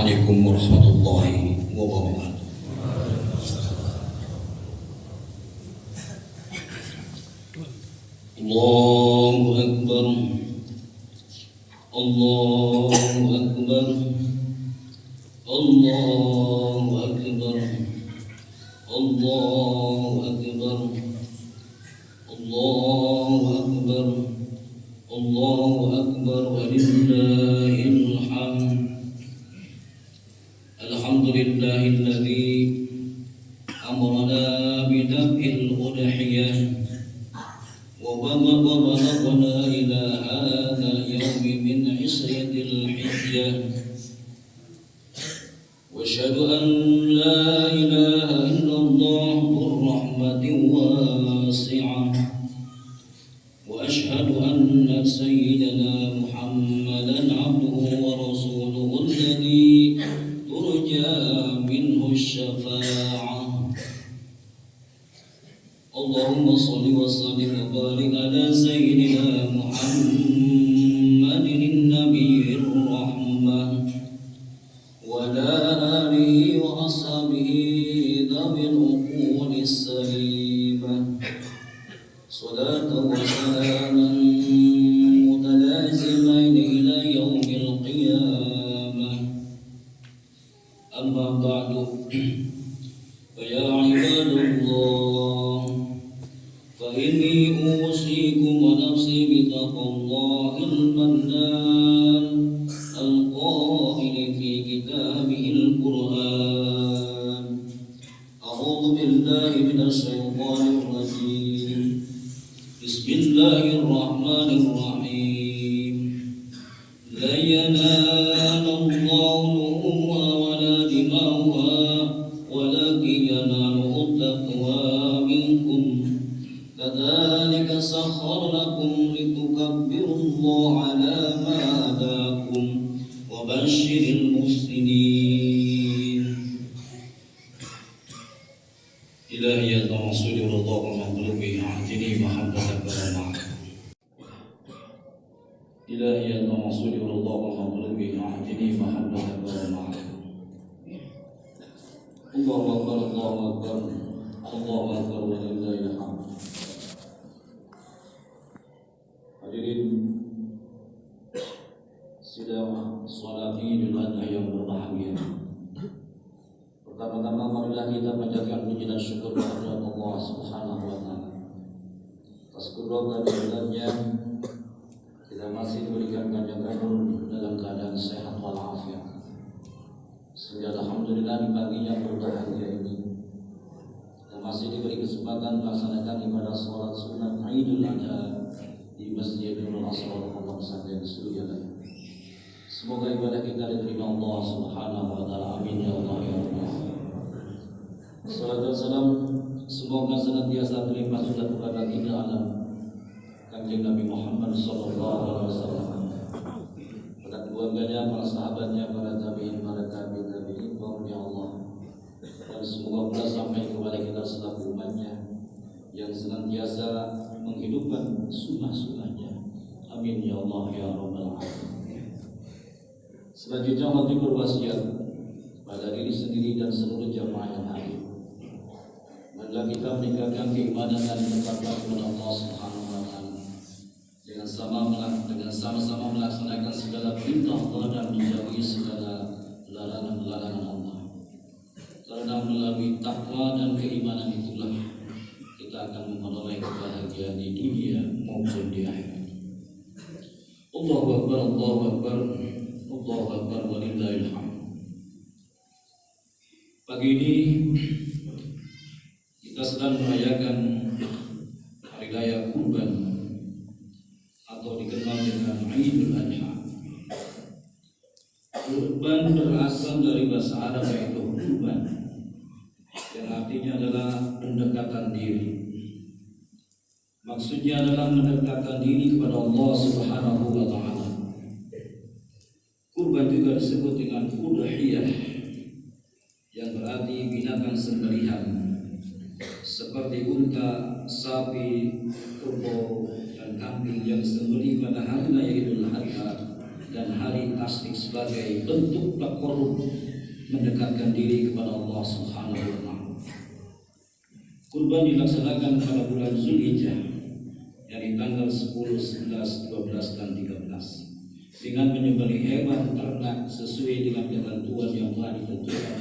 Assalamualaikum warahmatullahi wabarakatuh. Allahu Akbar, Allahu Akbar, Allahu Akbar, Allahu Akbar, Allahu Akbar, Allahu Akbar, walillahil hamd. Alhamdulillahilladzi amarna bidabhil udhiyah وبلغنا إلى هذا اليوم من عشرة الحجة وأشهد أن لا إله إلا الله ذو الرحمة الواسعة وأشهد أن سيدنا محمدا عبده ورسوله الذي ترجى منه الشفاعة. اللهم صل وسلم وبارك على سيدنا محمد النبي الرحمة وعلى آله وأصحابه ذوي العقول السليمة صلاة وسلاما متلازمين إلى يوم القيامة. أما بعد فيا عباد الله فإني أوصيكم ونفسي بتقوى الله المنان القائل في كتابه القرآن: أعوذ بالله من الشيطان الرجيم، بسم الله الرحمن الرحيم. لا ينال الله لحومها ولا دماؤها ولكن يناله التقوى منكم كذلك سخر لكم لتكبروا الله على ما هداكم وبشر المحسنين. إلهي يا رسول الله ومطلوبي أعطني محبتك ومعك. إلهي يا رسول الله ومطلوبي أعطني محبتك ومعك. الله أكبر، الله أكبر، الله أكبر walillahil hamd. Hadirin sidang salat Idul Adha yang berbahagia. Pertama-tama marilah kita panjatkan puji dan syukur kepada Allah Subhanahu wa taala. Atas qudrat dan karunia kita masih diberikan panjang umur dalam keadaan sehat walafiat. Sehingga alhamdulillah di pagi yang berbahagia ini kita masih diberi kesempatan melaksanakan ibadah sholat sunat Idul Adha di Masjidul Aswad Pondok Pesantren Surabaya. Semoga ibadah kita diterima Allah Subhanahu wa taala. Amin ya Allah ya Rabbal. Salam dan salam semoga senantiasa terlimpah sudah kepada kita alam Kanjeng Nabi Muhammad sallallahu alaihi wasallam, pada keluarganya, para sahabatnya, para tabi'in, para tabi'in, ya Allah. Dan semoga pula sampai kepada kita selaku umatnya yang senantiasa menghidupkan sunnah-sunnahnya. Amin ya Allah ya Rabbal alamin. Selanjutnya hati berwasiat pada diri sendiri dan seluruh jamaah yang hadir. Marilah kita meningkatkan keimanan dan ketakwaan kepada Allah Subhanahu wa taala dengan sama-sama melaksanakan segala perintah Allah dan menjauhi segala larangan-larangan Allah. Karena melalui takwa dan keimanan itulah kita akan memperoleh kebahagiaan di dunia maupun di akhirat. Allahu Akbar, Allahu Akbar, Allahu Akbar, walillahil hamd. Pagi ini kita sedang merayakan hari raya Kurban atau dikenal dengan Idul Adha. Kurban berasal dari bahasa Arab yaitu kurban, yang artinya adalah pendekatan diri. Maksudnya adalah mendekatkan diri kepada Allah Subhanahu wa taala. Kurban juga disebut dengan udhiyah, yang berarti binatang sembelihan seperti unta, sapi, kerbau, dan kambing yang disembelih pada hari raya Idul Adha dan hari tasrik sebagai bentuk takarrub mendekatkan diri kepada Allah Subhanahu wa taala. Kurban dilaksanakan pada bulan Zulhijjah, dari tanggal 10, 11, 12 dan 13 dengan menyembelih hewan ternak sesuai dengan ketentuan yang telah ditentukan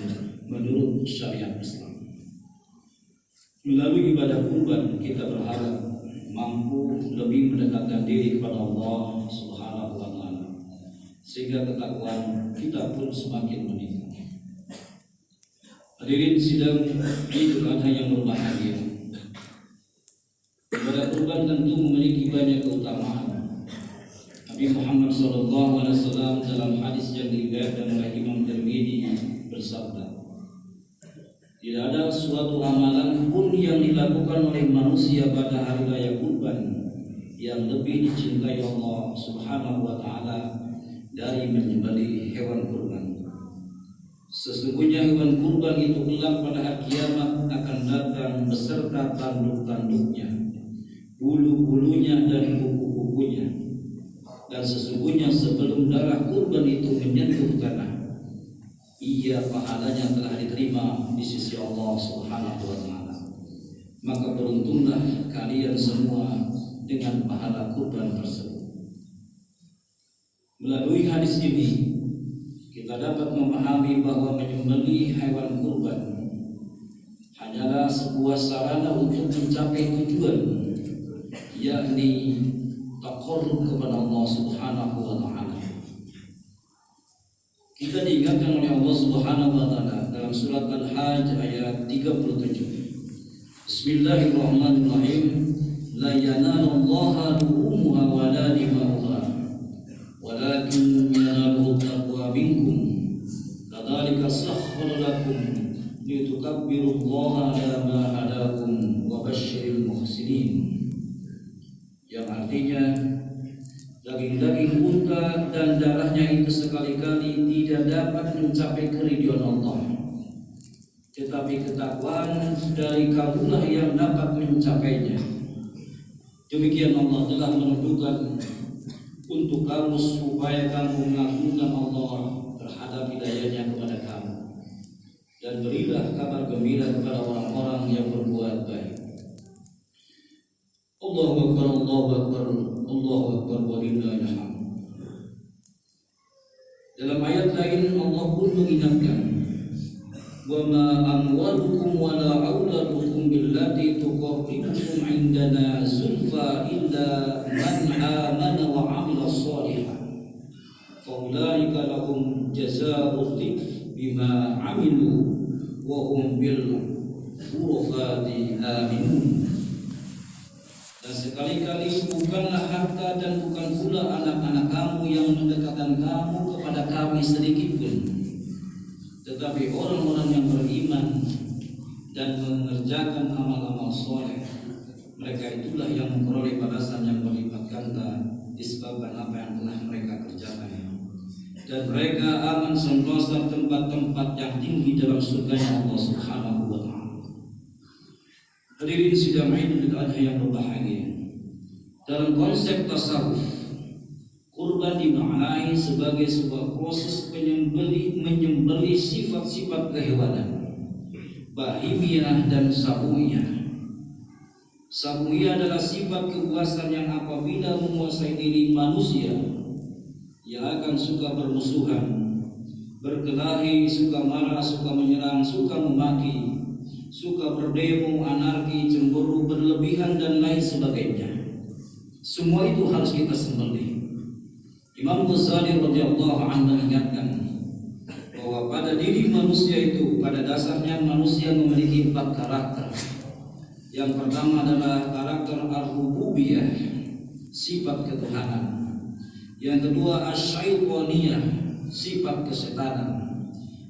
menurut syariat Islam. Melalui ibadah kurban kita berharap mampu lebih mendekatkan diri kepada Allah Subhanahu wa taala, sehingga ketakwaan kita pun semakin meningkat. Hadirin sidang Idul Adha yang berbahagia, ibadah kurban tentu memiliki banyak keutamaan. Nabi Muhammad SAW dalam hadis yang diriwayatkan oleh Imam Tirmidzi bersabda, tidak ada suatu amalan pun yang dilakukan oleh manusia pada hari raya kurban yang lebih dicintai Allah Subhanahu wa taala dari menyembelih hewan kurban. Sesungguhnya hewan kurban itu kelak pada hari kiamat akan datang beserta tanduk-tanduknya, bulu-bulunya dan kuku-kukunya. Dan sesungguhnya sebelum darah kurban itu menyentuh tanah, ia pahalanya telah diterima di sisi Allah Subhanahu wa taala. Maka beruntunglah kalian semua dengan pahala kurban tersebut. Melalui hadis ini kita dapat memahami bahwa menyembelih hewan kurban hanyalah sebuah sarana untuk mencapai tujuan, yakni taqarrub kepada Allah Subhanahu wa taala. Kita diingatkan oleh Allah Subhanahu wa taala dalam surat Al-Hajj ayat 37. Bismillahirrahmanirrahim. La yanalallaha luhumuha wa la dima'uha walakin yanaluhu taqwa minkum. Kadzalika sakhkhara lakum litukabbirullaha ala ma hadakum wa basyiril muhsinin. Yang artinya daging-daging unta dan darahnya itu sekali-kali tidak dapat mencapai keridhaan Allah, tetapi ketakwaan dari kamulah yang dapat mencapainya. Demikian Allah telah menentukan untuk kamu supaya kamu mengagungkan Allah terhadap hidayahnya kepada kamu, dan berilah kabar gembira kepada orang-orang yang berbuat baik. Allahu Akbar, Allahu Akbar, Allahu Akbar, walillahil hamd. Dalam ayat lain Allah pun mengingatkan, wa ma amwalukum wa la auladukum billati tuqarribukum indana zulfa illa man amana wa amila shalihan fa ulaika lahum jazaa'ul dhif bima amilu wa hum bil ghurfati aminun. Dan sekali-kali bukanlah harta dan bukan pula anak-anak kamu yang mendekatkan kamu kepada kami sedikit pun, tetapi orang-orang yang beriman dan mengerjakan amal-amal soleh, mereka itulah yang memperoleh balasan yang berlipat ganda disebabkan apa yang telah mereka kerjakan. Dan mereka aman sentosa tempat-tempat yang tinggi dalam surganya Allah Subhanahu wa taala. Hadirin sidang Idul Adha yang berbahagia, dalam konsep tasawuf, kurban dimaknai sebagai sebuah proses menyembelih sifat-sifat kehewanan, bahimiyah dan sabuiyah. Sabuiyah adalah sifat kepuasan yang apabila menguasai diri manusia, ia akan suka bermusuhan, berkelahi, suka marah, suka menyerang, suka memaki, suka berdemo, anarki, cemburu, berlebihan dan lain sebagainya. Semua itu harus kita sembelih. Imam Ghazali radhiyallahu anhu mengingatkan bahwa pada diri manusia itu pada dasarnya manusia memiliki 4 karakter. Yang pertama adalah karakter ar-rububiyah, sifat ketuhanan. Yang kedua asy-syaithaniyah, sifat kesetanan.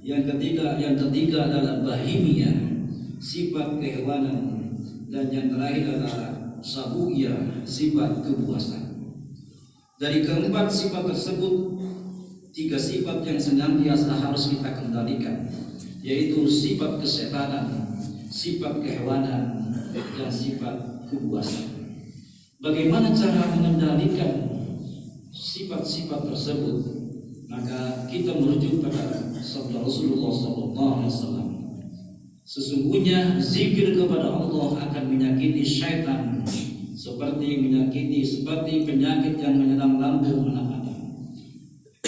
Yang ketiga adalah bahimiyah, sifat kehewanan. Dan yang terakhir adalah sabuiyah, sifat kepuasan. Dari keempat sifat tersebut, 3 sifat yang senantiasa harus kita kendalikan, yaitu sifat kesetanan, sifat kehewanan, dan sifat kepuasan. Bagaimana cara mengendalikan sifat-sifat tersebut? maka kita merujuk pada sabda Rasulullah SAW. Sesungguhnya zikir kepada Allah akan menyakiti syaitan seperti penyakit yang menyerang lambung anak Adam.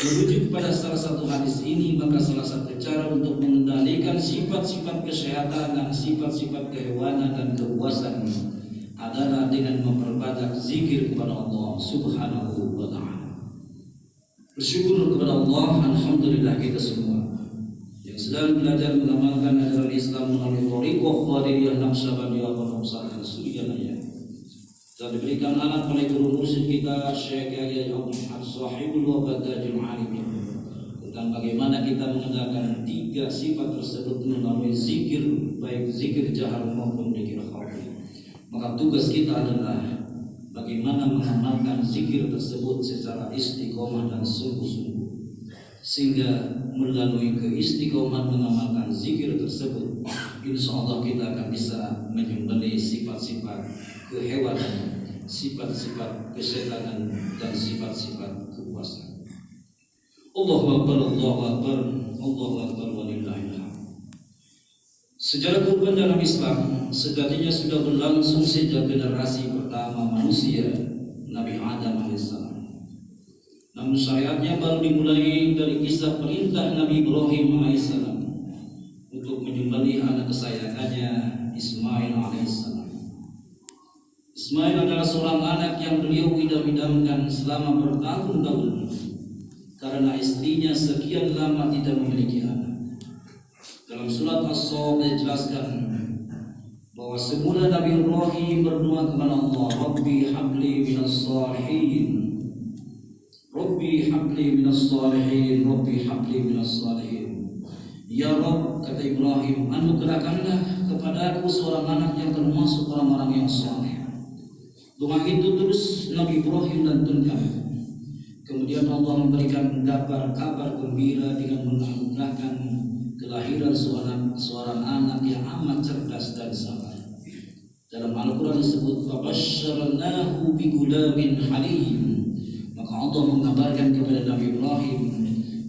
Merujuk pada salah satu hadis ini, maka salah satu cara untuk mengendalikan sifat-sifat kesehatan dan sifat-sifat kehewanan dan kepuasan adalah dengan memperbanyak zikir kepada Allah Subhanahu wa ta'ala. Bersyukur kepada Allah, alhamdulillah kita semua yang sedang belajar mengamalkan ajaran Islam melalui thariqah Qadiriyah Naqsyabandiyah wa Naqsyabandiyah Suryanaya, dan diberikan anak oleh guru mursyid kita Syekh Yahya Muhammad Sahibul Wabadajul Alim tentang bagaimana kita menegakkan 3 sifat tersebut melalui zikir, baik zikir jahar maupun zikir khafi. Maka tugas kita adalah bagaimana mengamalkan zikir tersebut secara istiqomah dan sungguh-sungguh, sehingga melalui keistiqomahan mengamalkan zikir tersebut, insya Allah kita akan bisa menyembelih sifat-sifat kehewanan, sifat-sifat kesetanan, dan sifat-sifat kepuasan. Allahu Akbar, Allahu Akbar, Allahu Akbar, walillahil hamd. Sejarah kurban dalam Islam sejatinya sudah berlangsung sejak generasi pertama manusia, Nabi Adam alaihissalam. Namun syariatnya baru dimulai dari kisah perintah Nabi Ibrahim alaihissalam untuk menyembelih anak kesayangannya Ismail alaihissalam. Ismail adalah seorang anak yang beliau idam-idamkan selama bertahun-tahun karena istrinya sekian lama tidak memiliki anak. Dalam surat As-Saff dijelaskan bahwa semula Nabi Ibrahim berdoa kepada Allah, Rabbi habli minas salihin, Rabbi habli minas salihin, Rabbi habli minas salihin. Ya Rabb, kata Ibrahim, anugerahkanlah kepadaku seorang anak yang termasuk orang-orang yang saleh. Doa itu terus Nabi Ibrahim lantunkan. Kemudian Allah memberikan kabar gembira dengan menganugerahkan kelahiran seorang anak yang amat cerdas dan sabar. Dalam Al-Quran disebut fabasysyarnahu bigulamin halim. Maka Allah mengabarkan kepada Nabi Ibrahim,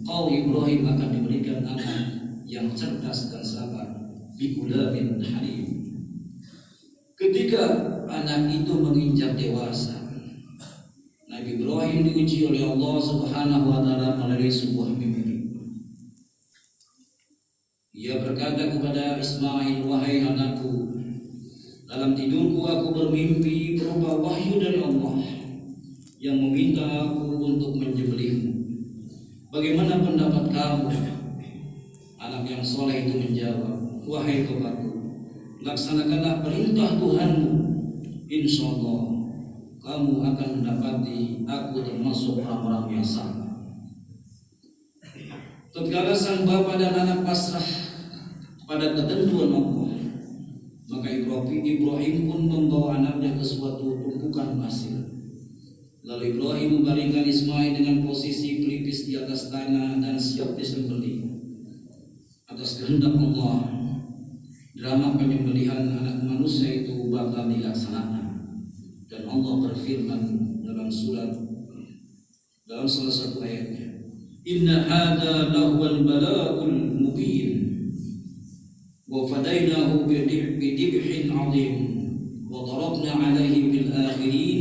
kau Ibrahim akan diberikan anak yang cerdas dan sabar, bigulamin halim. Ketika anak itu menginjak dewasa, Nabi Ibrahim diuji oleh Allah Subhanahu wa ta'ala melalui sebuah mimpi. Ia berkata kepada Ismail, wahai anakku, dalam tidurku aku bermimpi berupa wahyu dari Allah yang meminta aku untuk menyembelihmu. Bagaimana pendapat kamu? Anak yang soleh itu menjawab, wahai Tuhanku, laksanakanlah perintah Tuhanmu. Insya Allah kamu akan mendapati aku termasuk orang-orang yang sama. Tatkala sang bapa dan anak pasrah pada ketentuan Allah, maka Ibrahim pun membawa anaknya ke suatu tumpukan pasir. Lalu Ibrahim membaringkan Ismail dengan posisi pelipis di atas tanah dan siap disembelih. Atas kehendak Allah, drama penyembelihan anak manusia itu bakal dilaksanakan. Dan Allah berfirman dalam salah satu ayatnya, Inna hadha lahuwal bala'ul mubin wa fadainahu bidibhin azim wa darabna alaihi bil akhirin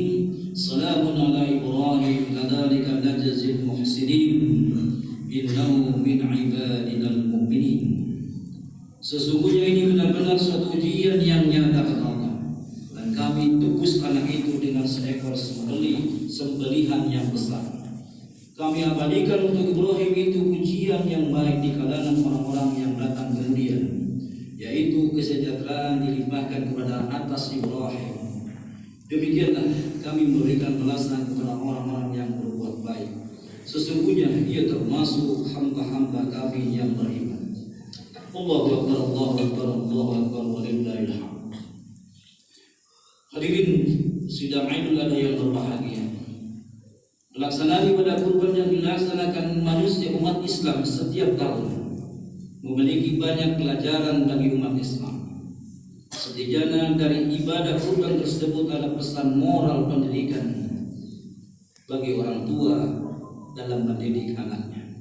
salamun ala Ibrahim kadzalika najzil muhsinin innahu min ibadinal mu'minin. Sesungguhnya ini benar-benar suatu ujian yang nyata kata Allah, dan kami tebus anak itu dengan seekor sembelihan yang besar. Kami abadikan untuk Ibrahim itu ujian yang baik di kalangan orang-orang yang datang kemudian, yaitu kesejahteraan dilimpahkan kepada atas Ibrahim. Demikianlah kami memberikan balasan kepada orang-orang yang berbuat baik. Sesungguhnya ia termasuk hamba-hamba kami yang beriman. Allahu Akbar, Allahu Akbar, Allahu Akbar, walillahil hamd. Hadirin sidang Idul Adha yang berbahagia, pelaksanaan ibadah kurban yang dilaksanakan manusia umat Islam setiap tahun memiliki banyak pelajaran bagi umat Islam. Setidaknya dari ibadah kurban tersebut ada pesan moral pendidikan bagi orang tua dalam mendidik anaknya.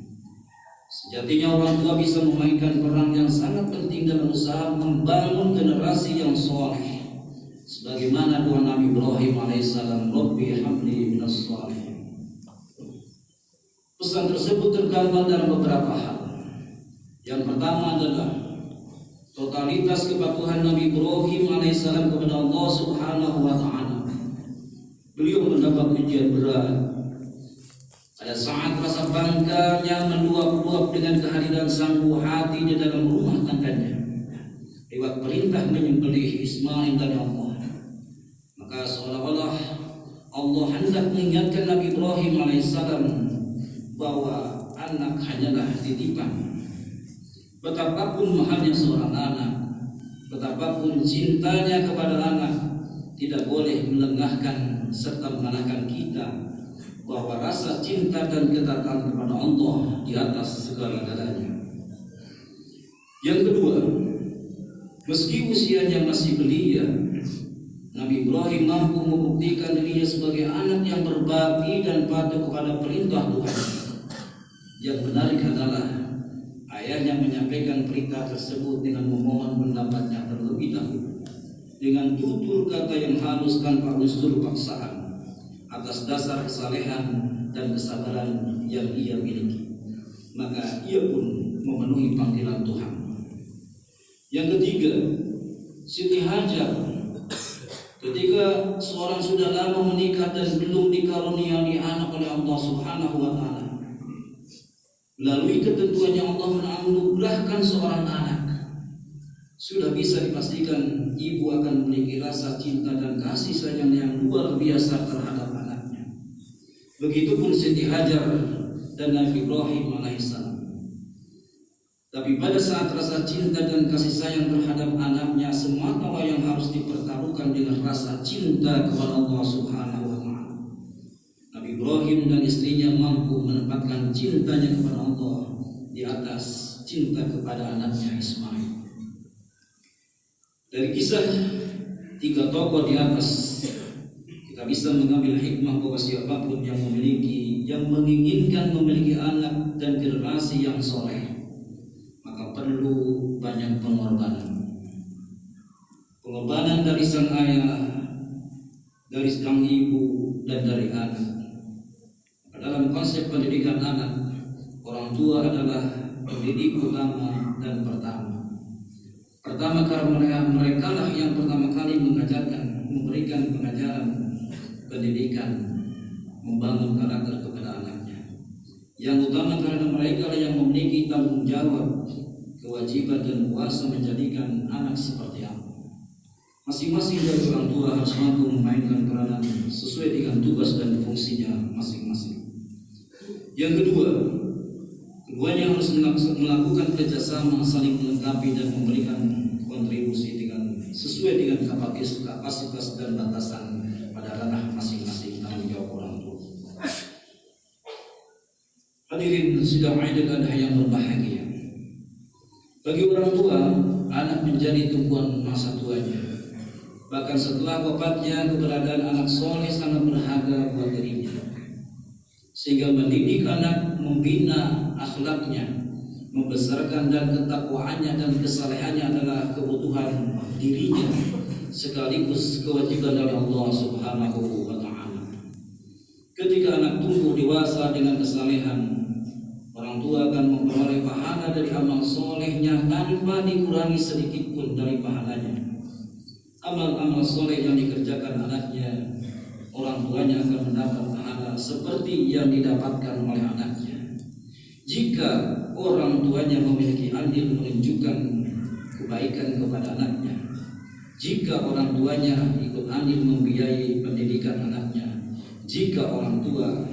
Sejatinya orang tua bisa memainkan peran yang sangat penting dalam usaha membangun generasi yang soleh. Sebagaimana doa Nabi Ibrahim alaihissalam, Rabbi habli minas sholihin. Pesan tersebut tergambar dalam beberapa hal. Yang pertama adalah totalitas kepatuhan Nabi Ibrahim alaihissalam kepada Allah Subhanahu wa Ta'ala. Beliau mendapat ujian berat. Pada saat rasa bangganya meluap-luap dengan kehadiran sang buah hati di dalam rumah tangganya, lewat perintah menyembelih Ismail dari Allah, maka seolah-olah Allah hendak mengingatkan Nabi Ibrahim alaihissalam bahwa anak hanyalah titipan. Betapapun mahalnya seorang anak, betapapun cintanya kepada anak, tidak boleh melengahkan serta mengalahkan kita bahwa rasa cinta dan ketaatan kepada Allah di atas segala-galanya. Yang kedua, meski usianya masih belia, Nabi Ibrahim mampu membuktikan dirinya sebagai anak yang berbakti dan patuh kepada perintah Tuhan. Yang menarik adalah ayahnya menyampaikan perintah tersebut dengan memohon pendapatnya terlebih dahulu, dengan tutur kata yang halus tanpa unsur paksaan, atas dasar kesalehan dan kesabaran yang ia miliki. Maka ia pun memenuhi panggilan Tuhan. Yang ketiga, Siti Hajar ketika seorang sudah lama menikah dan belum dikaruniai anak oleh Allah Subhanahu wa Ta'ala, melalui ketentuan yang Allah menganugerahkan seorang anak, sudah bisa dipastikan ibu akan memiliki rasa cinta dan kasih sayang yang luar biasa terhadap anaknya. Begitupun Siti Hajar dan Nabi Ibrahim alaihissalam. Tapi pada saat rasa cinta dan kasih sayang terhadap anaknya semata yang harus dipertaruhkan dengan rasa cinta kepada Allah Subhanahu wa Ta'ala, Nabi Ibrahim dan istrinya mampu menempatkan cintanya kepada Allah di atas cinta kepada anaknya Ismail. Dari kisah tiga tokoh di atas, kita bisa mengambil hikmah bahwa siapapun yang menginginkan memiliki anak dan generasi yang soleh, maka perlu banyak pengorbanan. Pengorbanan dari sang ayah, dari sang ibu, dan dari anak. Dalam konsep pendidikan anak, orang tua adalah pendidik utama dan pertama. Pertama, karena mereka lah yang pertama kali mengajarkan, memberikan pengajaran, pendidikan, membangun karakter kepada anaknya. Yang utama karena mereka lah yang memiliki tanggung jawab, kewajiban dan kuasa menjadikan anak seperti apa. Masing-masing dari orang tua harus mampu memainkan peranan sesuai dengan tugas dan fungsinya masing-masing. Yang kedua, keduanya harus melakukan kerjasama, saling melengkapi dan memberikan kontribusi dengan sesuai dengan kapasitas dan batasan pada ranah masing-masing tanggung jawab orang tua. Hadirin sidang Idul Adha yang berbahagia. Bagi orang tua, anak menjadi tumpuan masa tuanya. Bahkan setelah wafatnya, keberadaan anak soleh sangat berharga buat dirinya. Sehingga mendidik anak, membina akhlaknya, membesarkan dan ketakwaannya dan kesalehannya adalah kebutuhan dirinya sekaligus kewajiban dari Allah Subhanahu wa Ta'ala. Ketika anak tumbuh dewasa dengan kesalehan, orang tua akan memperoleh pahala dari amal solehnya tanpa dikurangi sedikit pun dari pahalanya. Amal-amal soleh yang dikerjakan anaknya, orang tuanya akan mendapat pahala seperti yang didapatkan oleh anaknya. Jika orang tuanya memiliki andil menunjukkan kebaikan kepada anaknya, jika orang tuanya ikut andil membiayai pendidikan anaknya, jika orang tua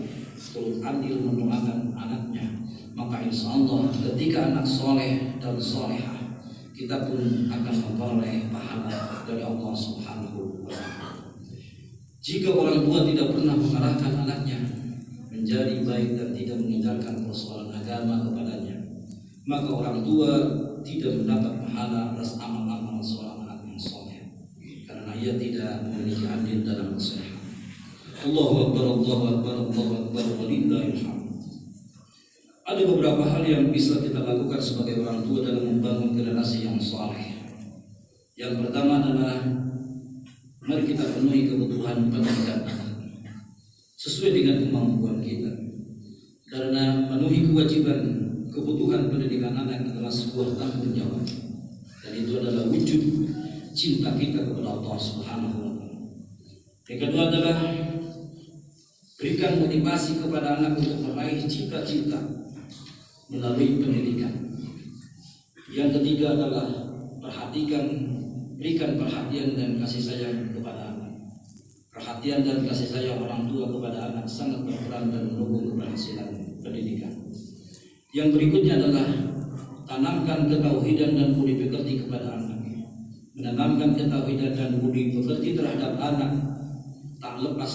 turut andil mendoakan anaknya, maka insya Allah ketika anak soleh dan solehah, kita pun akan memperoleh pahala dari Allah Subhanahu wa Ta'ala. Jika orang tua tidak pernah mengarahkan anaknya menjadi baik dan tidak mengajarkan persoalan agama kepadanya, maka orang tua tidak mendapat pahala atas amal-amal seorang anak yang soleh, karena ia tidak memiliki andil dalam kesalehan. Allahu Akbar, Allahu Akbar, Allahu Akbar, walillahil hamd. Ada beberapa hal yang bisa kita lakukan sebagai orang tua dalam membangun generasi yang saleh. Yang pertama adalah mari kita penuhi kebutuhan pendidikan sesuai dengan kemampuan kita. Karena memenuhi kewajiban kebutuhan pendidikan anak adalah sebuah tanggung jawab. Dan itu adalah wujud cinta kita kepada Allah Subhanahu wa taala. Yang kedua adalah berikan motivasi kepada anak untuk meraih cita-cita melalui pendidikan. Yang ketiga adalah berikan perhatian dan kasih sayang kepada anak. Perhatian dan kasih sayang orang tua kepada anak sangat berperan dan mendukung keberhasilan pendidikan. Yang berikutnya adalah tanamkan ketauhidan dan budi pekerti kepada anak. Menanamkan ketauhidan dan budi pekerti terhadap anak tak lepas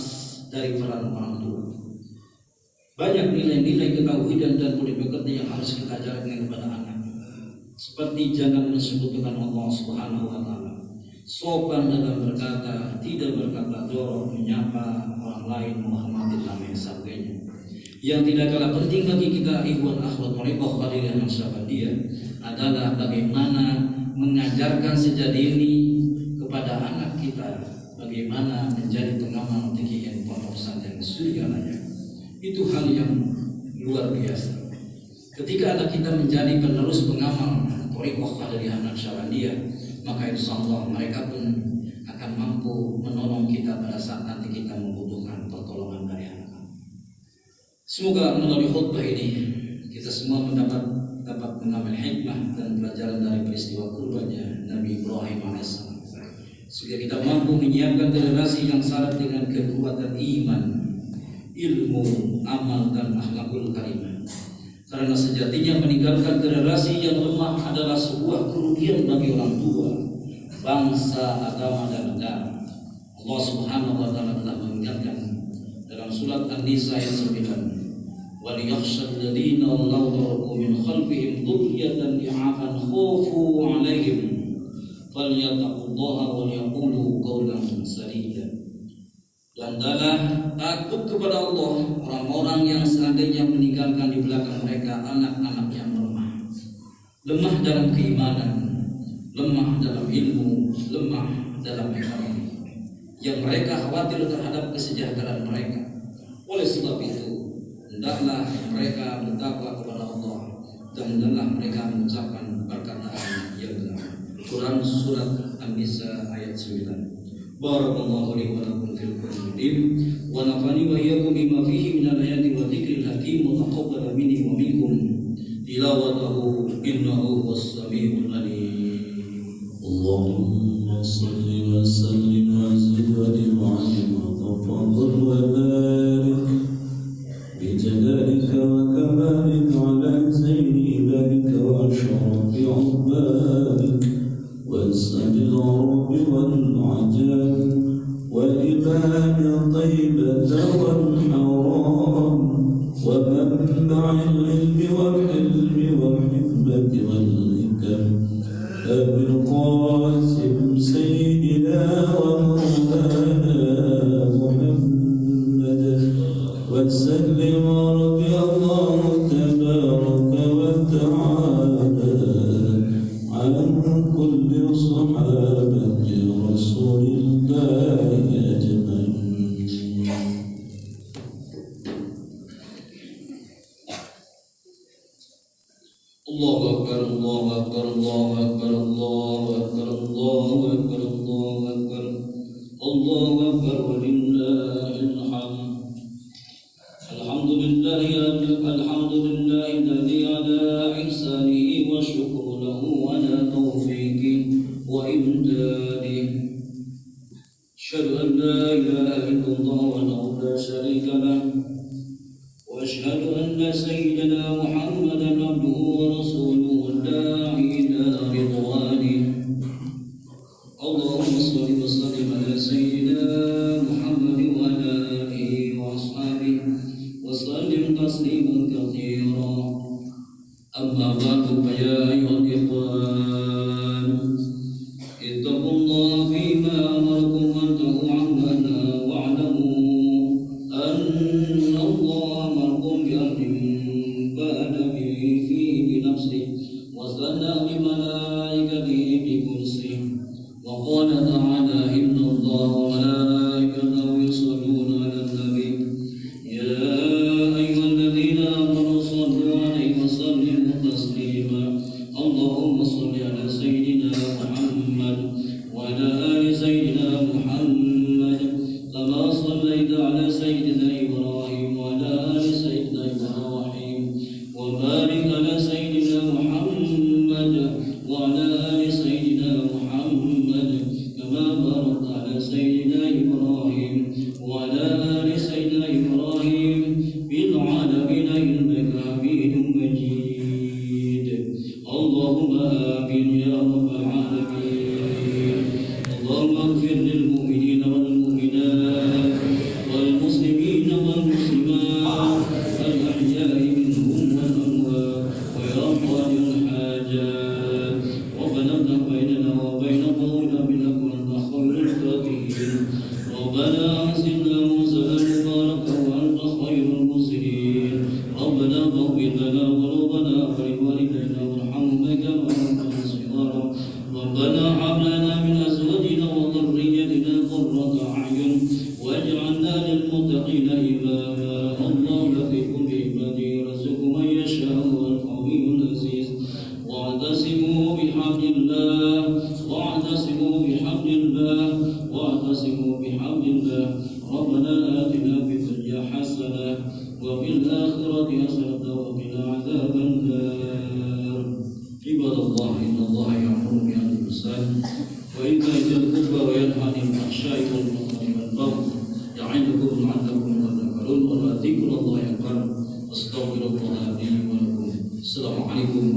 dari peran orang tua. Banyak nilai-nilai ketauhidan dan budi pekerti yang harus kita ajarkan kepada anak. Seperti jangan mensekutukan Allah Subhanahu wa taala. Sopan dalam berkata, tidak berkata jorok, menyapa orang lain, menghormati dan lain sebagainya. Yang tidak kalah penting bagi kita ikhwan akhwat thariqah hadirin Ahmadiyah adalah bagaimana mengajarkan sejak dini kepada anak kita bagaimana menjadi pengamal TKN Pondok Pesantren Suryalaya. Itu hal yang luar biasa. Ketika anak kita menjadi penerus pengamal thariqah hadirin Ahmadiyah, maka insyaallah mereka pun akan mampu menolong kita pada saat nanti kita membutuhkan pertolongan dari anak-anak. Semoga melalui khutbah ini kita semua dapat mengambil hikmah dan pelajaran dari peristiwa kurbannya Nabi Ibrahim AS, sehingga kita mampu menyiapkan generasi yang syarat dengan kekuatan iman, ilmu, amal dan akhlakul karimah. Karena sejatinya meninggalkan generasi yang lemah adalah sebuah kerugian bagi orang tua, bangsa, agama dan negara. Allah Subhanahu wa taala telah mengingatkan dalam surat An-Nisa ayat 9, "Wa liyakhshal ladzina law taraku min khalfihim dhurriyyatan dha'afan khafu 'alaihim falyattaqullaha wa yaqulu qawlan sadida." Dan adalah takut kepada Allah orang-orang yang seandainya meninggalkan di belakang mereka anak-anak yang lemah dalam keimanan, lemah dalam ilmu, lemah dalam ekonomi, yang mereka khawatir terhadap kesejahteraan mereka. Oleh sebab itu, hendaklah mereka bertakwa kepada Allah dan hendaklah mereka mengucapkan perkataan yang benar. Quran surat An-Nisa ayat 9. Barakallahu li wa lakum fil Qur'an wa nafani wa iyyakum bima fihi min al-ayati wa dzikril hakim wa taqabbal minni wa minkum tilawatahu innahu was-sami'ul 'alim. Allahumma shalli wa sallim wa zid wa a'lim wa tafaddal wa barik bi jalalika wa kamalika 'ala zaini barika wa syarafi 'ubbadik واسأل العرب والعجاب والإمام طيبة والحرام ومنبع العلم والحلم والحكمة والحكم أبي القاسم سيدنا ومولانا محمد وسلم رضي الله تبارك وتعالى عن كل صحابة رسول الله أجمعين. الله أكبر الله أكبر الله أكبر الله أكبر الله أكبر الله أكبر الله أكبر ولله الحمد. الحمد لله الذي على إحسانه والشكر له على توفيقه وإمداده. أشهد أن لا إله إلا الله وحده لا شريك له وأشهد أن سيدنا محمدا عبده ورسوله الداعي إلى رضوانه. اللهم صل وسلم على سيدنا محمد وعلى آله وأصحابه وسلم تسليما كثيرا. أما بعد فيا أيها الإخوان اتقوا بملائكته بكرسه وقال تعالى إن الله وملائكته يصلون على النبي يا أيها الذين آمنوا صلوا عليه وسلموا تسليما اللهم صل على سيدنا محمد وعلى آل سيدنا محمد كما صليت على سيدنا إبراهيم وعلى آل سيدنا إبراهيم وبارك على سيدنا محمد وعلى آل سيدنا محمد كما باركت على سيدنا إبراهيم وعلى آل سيدنا إبراهيم في العالمين إنك حميد مجيد اللهم آمين يا رب العالمين اللهم اغفر للمؤمنين والمؤمنات والمسلمين والمسلمات الأحياء منهم والأموات ويا قاضي الحاجات ربنا افتح بيننا وبين قومنا بالحق وأنت خير الفاتحين ربنا أحسنا مرسلا مباركا وأنت خير المرسلين ربنا اغفر لنا ذنوبنا ولوالدينا وارحمهما كما ربنا صغارا ربنا هب لنا من أزواجنا وذريتنا قرة أعين واجعلنا للمتقين إماما الله لطيف بعباده يرزق من يشاء وهو القوي العزيز واعتصموا بحبل الله واعتصموا بحبل الله واعتصموا بحبل الله ربنا آتنا في الدنيا حسنة وفي الآخرة حسنة وقنا عذاب النار عباد الله إن الله يأمر بعدل الإحسان وإيتاء ذي القربى وينهى عن الفحشاء والمنكر والبغي يعظكم لعلكم تذكرون ولذكر الله أكبر أستغفر الله لي ولكم السلام عليكم